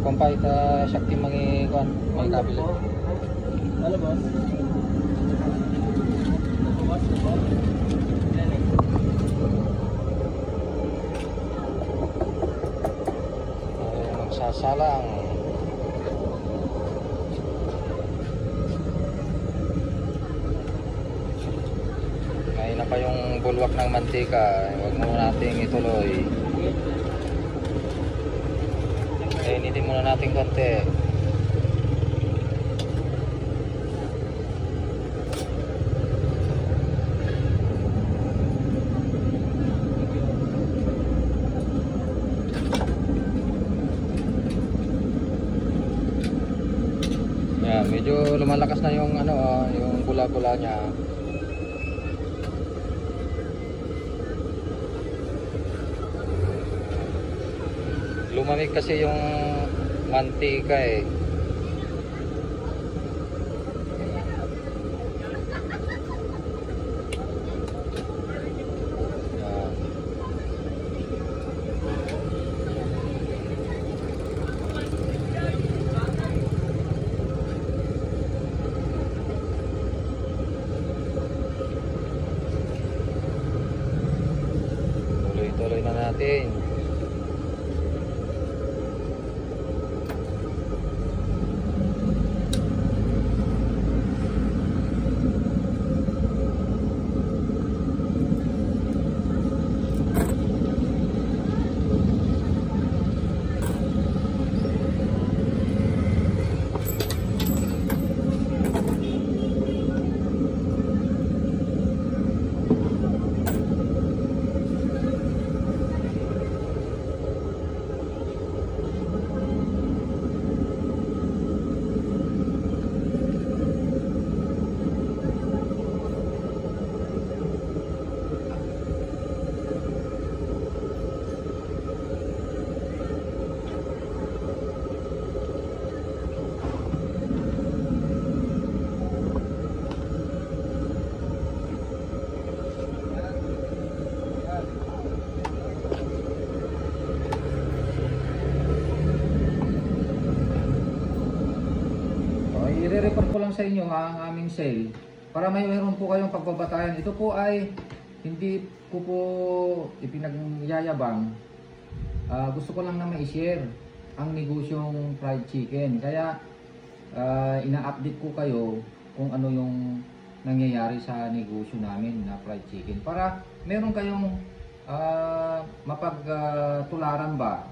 Kumpay ta Shakti mangi kuan may kabel. Ano boss? Magsasalang. Ngayon na pa yung bulwak ng mantika, huwag muna nating ituloy. Initin muna natin konti. Yan, medyo lumalakas na yung ano, yung bula-bula niya. Lumamig kasi yung mantika eh. Yan. Tuloy-tuloy na natin. I-report ko lang sa inyo ang aming sale para mayroon po kayong pagbabatayan. Ito po ay hindi ko po ipinagyayabang. Gusto ko lang na ma-share ang negosyong fried chicken. Kaya ina-update ko kayo kung ano yung nangyayari sa negosyo namin na fried chicken para meron kayong mapagtularan ba,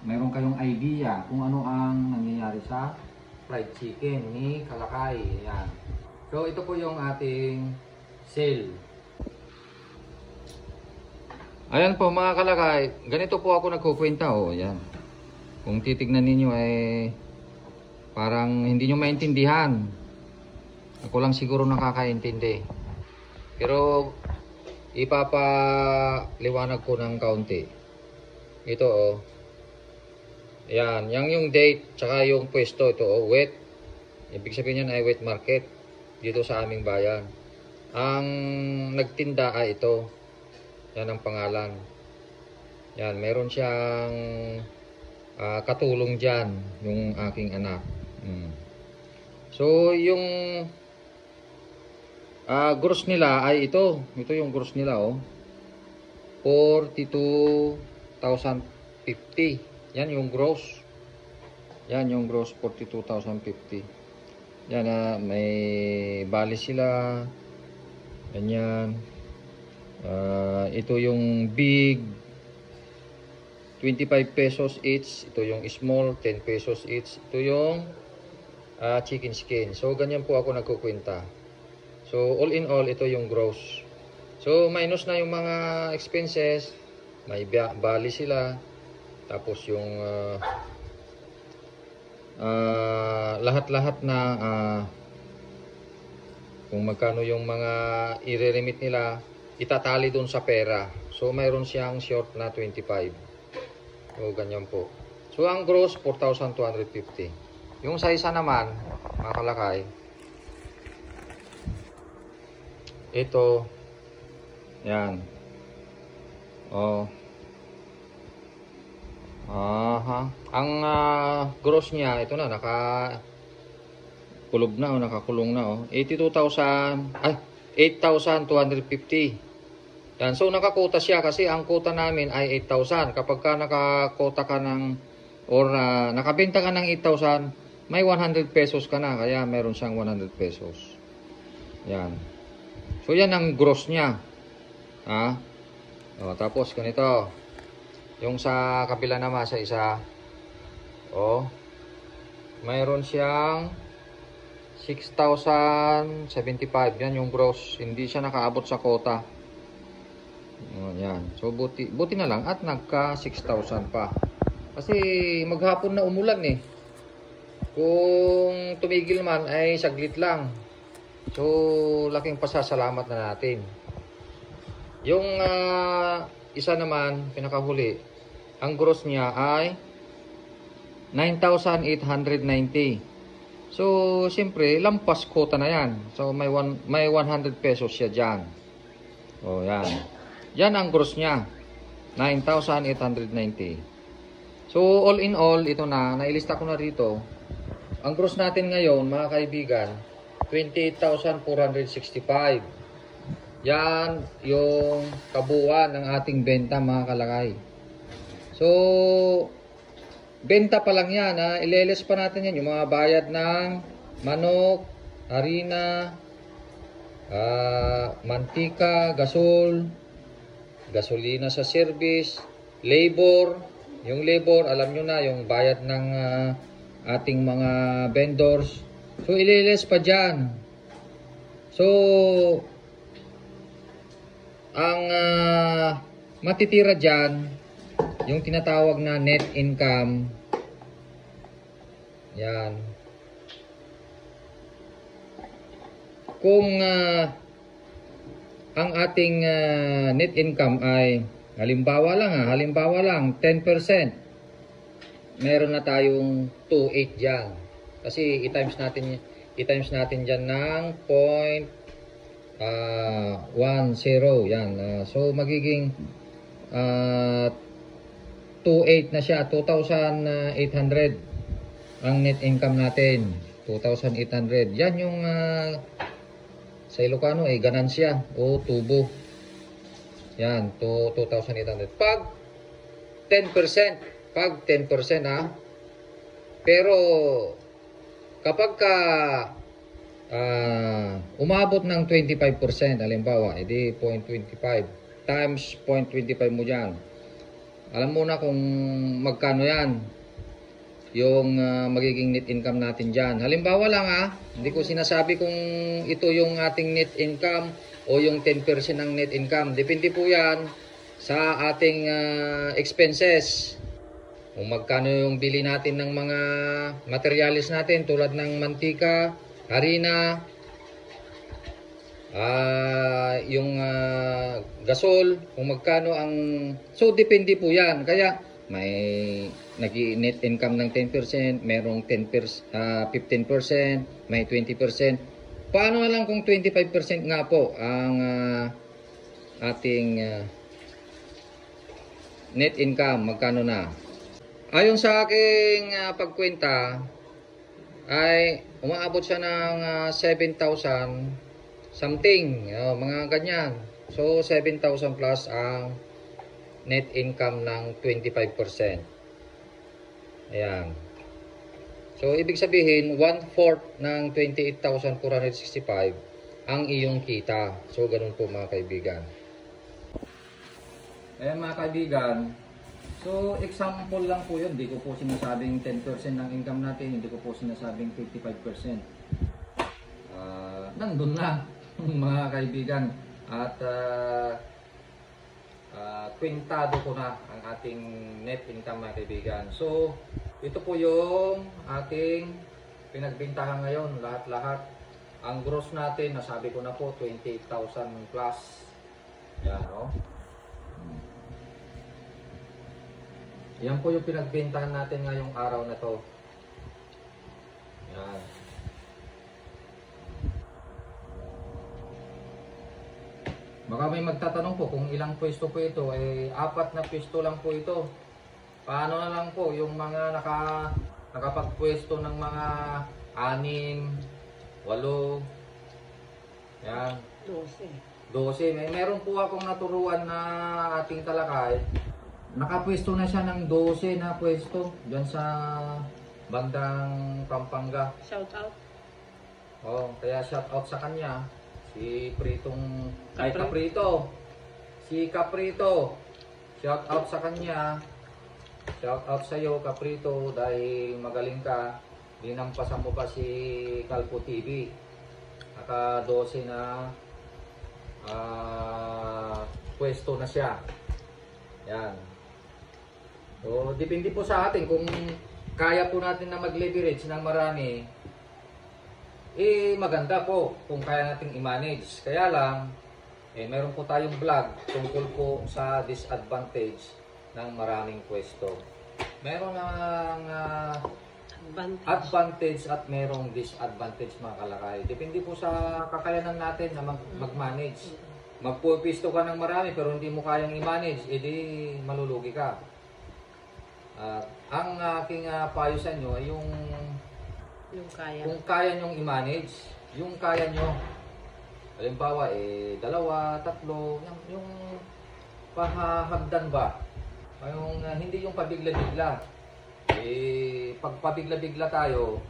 meron kayong idea kung ano ang nangyayari sa fried chicken ni Kalakay. Ayan. So ito po yung ating sale. Ayan po mga Kalakay, ganito po ako nagkukwenta. Ayan. Kung titignan ninyo ay parang hindi nyo maintindihan. Ako lang siguro nakakaintindi. Pero ipapaliwanag ko ng kaunti. Ito Yan, yan yung date, tsaka yung pwesto, ito, oh, wet. Ibig sabihin yan ay wet market dito sa aming bayan. Ang nagtinda ay ito. Yan ang pangalan. Yan, meron siyang katulong dyan, yung aking anak. So, yung gross nila ay ito. Ito yung gross nila, oh. 42,050. Yan yung gross. Yan yung gross, 42,050. Yan, may bali sila. Ganyan. Ito yung big, 25 pesos each. Ito yung small, 10 pesos each. Ito yung chicken skin. So, ganyan po ako nagkukwenta. So, all in all, ito yung gross. So, minus na yung mga expenses. May bali sila. Tapos yung lahat-lahat na kung magkano yung mga i-remit nila, itatali dun sa pera. So, mayroon siyang short na 25. So, ganyan po. So, ang gross, 4,250. Yung sa isa naman, mga kalakay, ito, yan. Oh. Ang gross niya, ito na, nakakulog na, nakakulong na, 8,250. Yan, so nakakota siya kasi ang kota namin ay 8,000. Kapag ka nakakota ka ng, or nakabenta ka ng 8,000, may 100 pesos ka na, kaya meron siyang 100 pesos. Yan. So yan ang gross niya. Tapos ganito. Yung sa kabila naman sa isa, mayroon siyang 6,075. Yan yung gross. Hindi siya nakaabot sa quota. Yan. So buti na lang at nagka 6,000 pa. Kasi maghapon na umulan eh. Kung tumigil man ay saglit lang. So laking pasasalamat na natin. Yung isa naman, pinakahuli, ang gross niya ay 9,890. So, siyempre, lampas quota na yan. So, may 100 pesos siya dyan. Yan. Yan ang gross niya. 9,890. So, all in all, ito na. Nailista ko na rito. Ang gross natin ngayon, mga kaibigan, 28,465. Yan yung kabuuan ng ating benta, mga kalakay. So, benta pa lang yan. Ileles pa natin yan. Yung mga bayad ng manok, harina, mantika, gasol, gasolina sa service, labor. Yung labor, alam nyo na, yung bayad ng ating mga vendors. So, ileles pa dyan. So, ang matitira dyan, yung tinatawag na net income, yan. Kung ang ating net income ay, halimbawa lang, 10%, meron na tayong 2.8 dyan. Kasi i-times natin dyan ng 0.10. Yan. So, magiging 2.8 na siya. 2,800 ang net income natin. 2,800. Yan yung sa Ilocano ganansya o tubo. Yan. 2,800. Pag 10%. Pero kapag ka umabot ng 25%, halimbawa, edi 0.25 times 0.25 mo dyan. Alam mo na kung magkano yan yung magiging net income natin dyan. Halimbawa lang hindi ko sinasabi kung ito yung ating net income o yung 10% ng net income. Depende po yan sa ating expenses. Kung magkano yung bili natin ng mga materials natin tulad ng mantika, harina, yung gasol, kung magkano ang... So, depende po yan. Kaya, may net income ng 10%, merong 15%, may 20%. Paano na lang kung 25% nga po ang ating net income, magkano na? Ayon sa aking pagkwenta ay umaabot siya ng 7,000 something, mga ganyan. So 7,000 plus ang net income ng 25%. Ayan. So ibig sabihin 1/4 ng 28,465 ang iyong kita. So ganun po mga kaibigan. Ayan mga kaibigan. So example lang po yun. Hindi ko po sinasabing 10% ng income natin. Hindi ko po sinasabing 55%. Nandun na mga kaibigan. At kwentado ko na ang ating net income mga kaibigan. So ito po yung ating pinagbintahan ngayon, lahat-lahat. Ang gross natin, nasabi ko na po, 28,000 plus. Yan, no? Yan po yung pinagbintahan natin ngayong araw na to. Yan. Baka may magtatanong po kung ilang pwesto po ito. 4 na pwesto lang po ito. Paano na lang po yung mga nakapagpwesto ng mga 6, 8, yan, 12. Meron po akong naturuan na ating talakay. Nakapwesto na siya ng 12 na pwesto dyan sa bandang Pampanga. Shout out. Kaya shout out sa kanya. Si Caprito. Si Caprito. Shout out sa kanya. Shout out sa iyo, Caprito, dahil magaling ka. Dinampasan mo pa si Calpo TV. Naka 12 na pwesto na siya. Yan. So, depende po sa atin kung kaya po natin na mag-leverage ng marami. Maganda po kung kaya nating i-manage. Kaya lang, meron po tayong vlog tungkol po sa disadvantage ng maraming pwesto. Meron ng advantage at merong disadvantage mga kalakay. Depende po sa kakayanan natin na mag-manage. Magpupwesto ka ng marami pero hindi mo kayang i-manage, edi malulugi ka. Ang aking payo sa inyo ay yung kaya. Kung kaya nyong i-manage, yung kaya nyo. Halimbawa, 2, 3, yung pahahagdan ba? Yung, hindi yung pabigla-bigla. Pag pabigla-bigla tayo,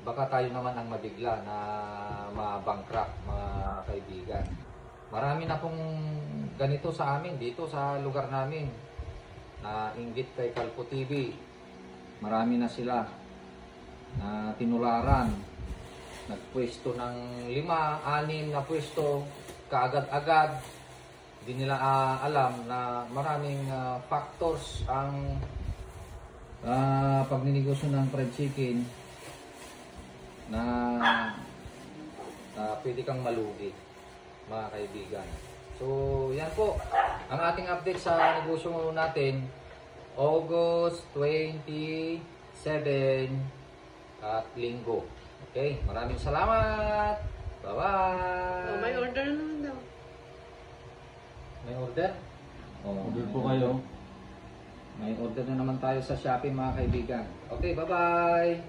baka tayo naman ang mabigla na ma-bankrupt mga kaibigan. Marami na pong ganito sa amin, dito sa lugar namin. Na inggit kay Calpo TV. Marami na sila na tinularan, nagpwesto ng 5, 6 na pwesto kaagad-agad. Hindi nila alam na maraming factors ang pagninegosyo ng fried chicken na pwede kang malugi mga kaibigan. So yan po ang ating update sa negosyo natin August 27 at linggo. Okay, maraming salamat. Bye-bye. May order naman daw. May order? Order po kayo. May order na naman tayo sa Shopee mga kaibigan. Okay, bye-bye.